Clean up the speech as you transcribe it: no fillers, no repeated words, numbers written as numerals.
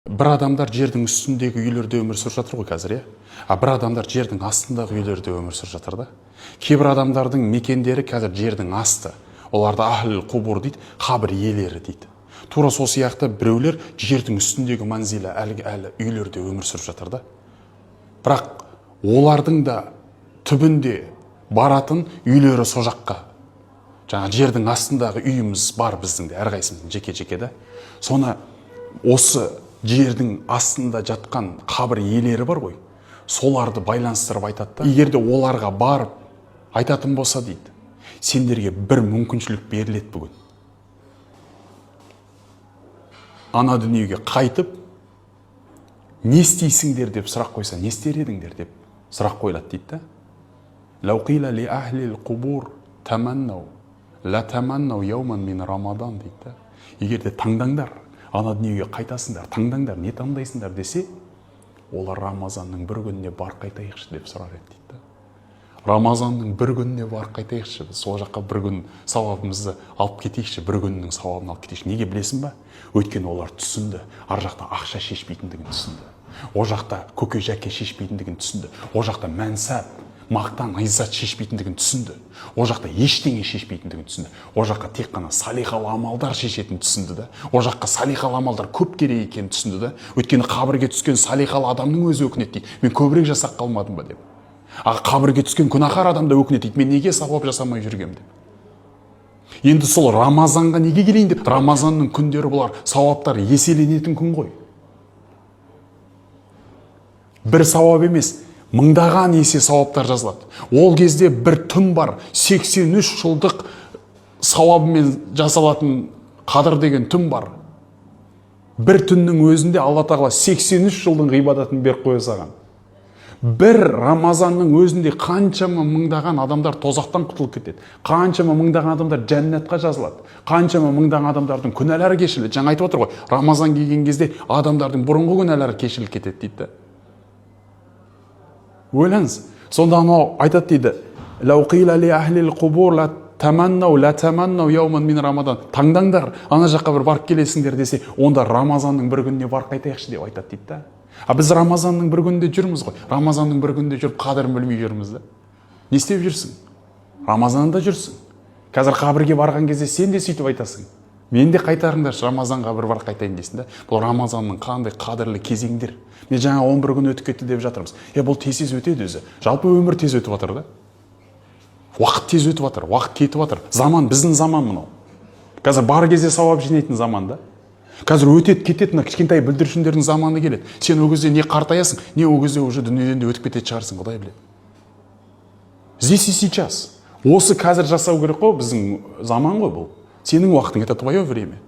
Бір адамдар жердің үстіндегі үйлерде өмір сүріп жатыр ғой қазір, а бір адамдар жердің астындағы үйлерде өмір сүріп жатыр да. Кейбір адамдардың мекендері қазір жердің асты. Оларды ахл қубур дейді, қабір иелері дейді. Тура сол сияқты біреулер жердің үстіндегі манзилі әлі үйлерде өмір сүріп жатыр да. Бірақ олардың да түбінде баратын үйлері со жаққа. Жаңа жердің астындағы үйіміз бар біздің де, әрқайсымыздың жеке-жеке да. Соны осы жердің астында жатқан қабір иелері бар ғой, соларды байланыстырып айтады да. Егерде оларға барып айтатын болса дейді, сендерге бір мүмкіншілік беріледі бүгін. Ана дүниеге қайтып, не істейсіңдер деп сұрақ қойса, не істер едіңдер деп сұрақ қойылады дейді да. Лауқила ли ахлил қубур таманнау, ла таманнау яуман мин рамадан дейді да. Егерде таңдаңдар, ана дүниеге қайтасыңдар, таңдаңдар, не таңдайсыңдар десе, олар Рамазанның бір күніне бар қайтайықшы деп сұрар еді дейді. Рамазанның бір күніне бар қайтайықшы, сол жаққа бір күн сауабымызды алып кетейікші, бір күннің сауабын алып кетейікші. Неге білесің ба? Өйткені олар түсінді, ар жақта ақша шешпейтіндігін түсінді. О жақта көке жәке шешпейтіндігін түсінді. О жақта мәнсап, мақтан, ғиззат шешпейтіндігін түсінді. О жақта ештеңе шешпейтіндігін түсінді. О жаққа тек қана салихалы амалдар шешетінін түсінді да. О жаққа салихалы амалдар көп керек екенін түсінді да. Өйткені қабірге түскен салихалы адамның өзі өкінеді дейді. Мен көбірек жасақ қалмадым ба деп. Қабірге түскен күнәһар адам да өкінеді дейді. Мен неге сауап жасамай жүргем деп. Енді сол Рамазанға неге келейін деп. Рамазанның күндері бұлар сауаптар еселенетін күн ғой. Бір сауап емес, мыңдаған есе сауаптар жазылады. Ол кезде бір түн бар, 83 жылдық сауабымен жасалатын қадыр деген түн бар. Бір түннің өзінде Алла тағала 83 жылдың ғибадатын беріп қоя саған. Бір Рамазанның өзінде қаншама мыңдаған адамдар тозақтан құтылып кетеді. Қаншама мыңдаған адамдар жәннатқа жазылады. Қаншама мыңдаған адамдардың күнәлары кешіріледі. Жаңа айтып отыр ғой, Рамазан келген кезде адамдардың бұрынғы күнәлары кешіріліп кетеді дейді. Ойлаңыз, сонда анау айтады дейді, лауқила ли ахлил қубур ла таманнау яуман мин рамадан. Таңдаңдар, ана жаққа бір барып келесіңдер десе, онда Рамазанның бір күніне барып қайтайықшы деп айтады дейді да. Біз Рамазанның бір күнінде жүрміз ғой. Рамазанның бір күнінде жүріп қадірін білмей жүрміз да. Не істеп жүрсің? Рамазанда жүрсің. Қазір қабірге барған кезде сен де сөйтіп айтасың. Мен де қайтарыңдаршы, Рамазанға бір бар қайтайын дейсің да. Бұл Рамазанның қандай қадірлі кезеңдер. Мен жаңа 11 күн өтіп кетті деп жатырмыз. Бұл тез өтеді өзі. Жалпы өмір тез өтіп жатыр да. Уақыт тез өтіп жатыр, уақыт кетіп жатыр. Заман біздің заман мынау. Қазір бар кезде сауап жинайтын заман да. Қазір өтеді кетеді, кішкентай бүлдіршіндердің заманы келеді. Сен ол кезде не қартаясың, не ол кезде уже дүниеден де өтіп кетеді шығарсың, Құдай біледі. Здесь и сейчас. Осы қазір жасау керек қой, біздің заман ғой бұл. Сенің уақытың, это твое время.